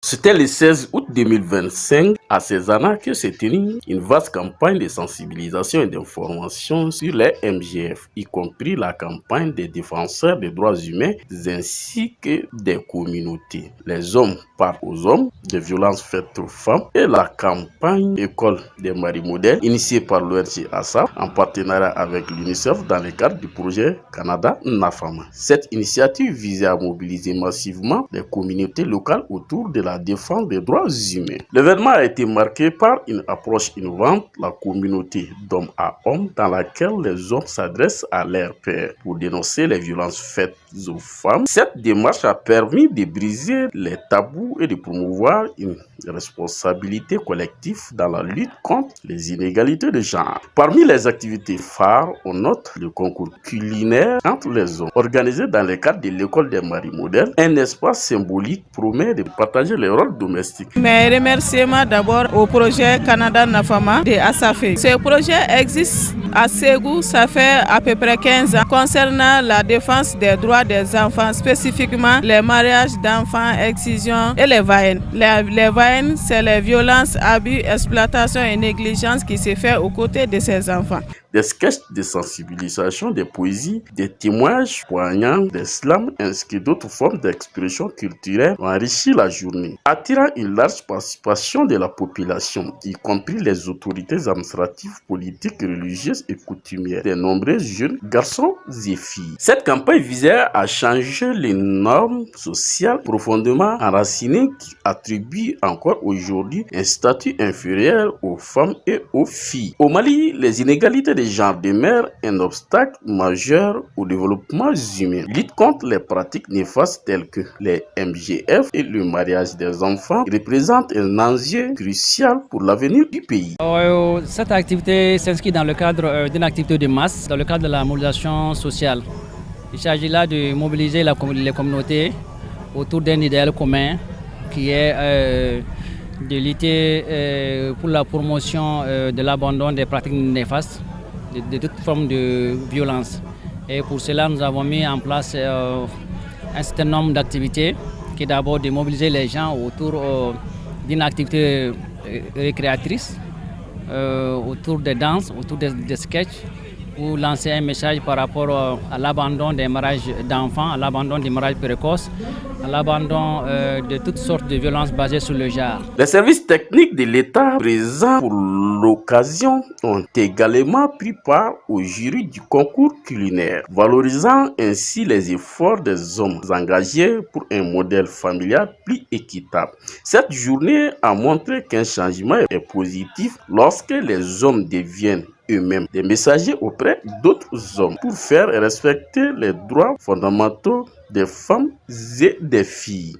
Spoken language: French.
C'était le 16 août 2025 à Cézanne que s'est tenue une vaste campagne de sensibilisation et d'information sur les MGF, y compris la campagne des défenseurs des droits humains ainsi que des communautés. Les hommes parlent aux hommes, des violences faites aux femmes et la campagne École des maris modèles initiée par l'ONG ASA en partenariat avec l'UNICEF dans le cadre du projet Canada Nafama. Cette initiative visait à mobiliser massivement les communautés locales autour de la défense des droits humains. L'événement a été marqué par une approche innovante, la communauté d'homme à homme, dans laquelle les hommes s'adressent à leurs pairs pour dénoncer les violences faites aux femmes. Cette démarche a permis de briser les tabous et de promouvoir une responsabilité collective dans la lutte contre les inégalités de genre. Parmi les activités phares, on note le concours culinaire entre les hommes, organisé dans le cadre de l'école des maris modèles. Un espace symbolique promet de partager les rôles domestiques. Mes remerciements d'abord au projet Canada Nafama de ASAFE. Ce projet existe à Ségou, ça fait à peu près 15 ans, concernant la défense des droits des enfants, spécifiquement les mariages d'enfants, excision et les VAEN. Les VAEN, c'est les violences, abus, exploitation et négligence qui se fait aux côtés de ces enfants. Des sketchs de sensibilisation, des poésies, des témoignages poignants, des slams ainsi que d'autres formes d'expression culturelle ont enrichi la journée, attirant une large participation de la population, y compris les autorités administratives, politiques, religieuses et coutumières, de nombreux jeunes garçons et filles. Cette campagne visait à changer les normes sociales profondément enracinées qui attribuent encore aujourd'hui un statut inférieur aux femmes et aux filles. Au Mali, les inégalités de genre demeurent un obstacle majeur au développement humain. Lutte contre les pratiques néfastes telles que les MGF et le mariage des enfants représente un enjeu crucial pour l'avenir du pays. Cette activité s'inscrit dans le cadre d'une activité de masse, dans le cadre de la mobilisation sociale. Il s'agit là de mobiliser les communautés autour d'un idéal commun qui est de lutter pour la promotion de l'abandon des pratiques néfastes, de toute forme de violence. Et pour cela, nous avons mis en place un certain nombre d'activités qui est d'abord de mobiliser les gens autour d'une activité récréatrice, autour des danses, autour des sketchs, pour lancer un message par rapport à l'abandon des mariages d'enfants, à l'abandon des mariages précoces, à l'abandon de toutes sortes de violences basées sur le genre. Les services techniques de l'État présents pour l'occasion ont également pris part au jury du concours culinaire, valorisant ainsi les efforts des hommes engagés pour un modèle familial plus équitable. Cette journée a montré qu'un changement est positif lorsque les hommes deviennent eux-mêmes des messagers auprès d'autres hommes pour faire respecter les droits fondamentaux des femmes et des filles.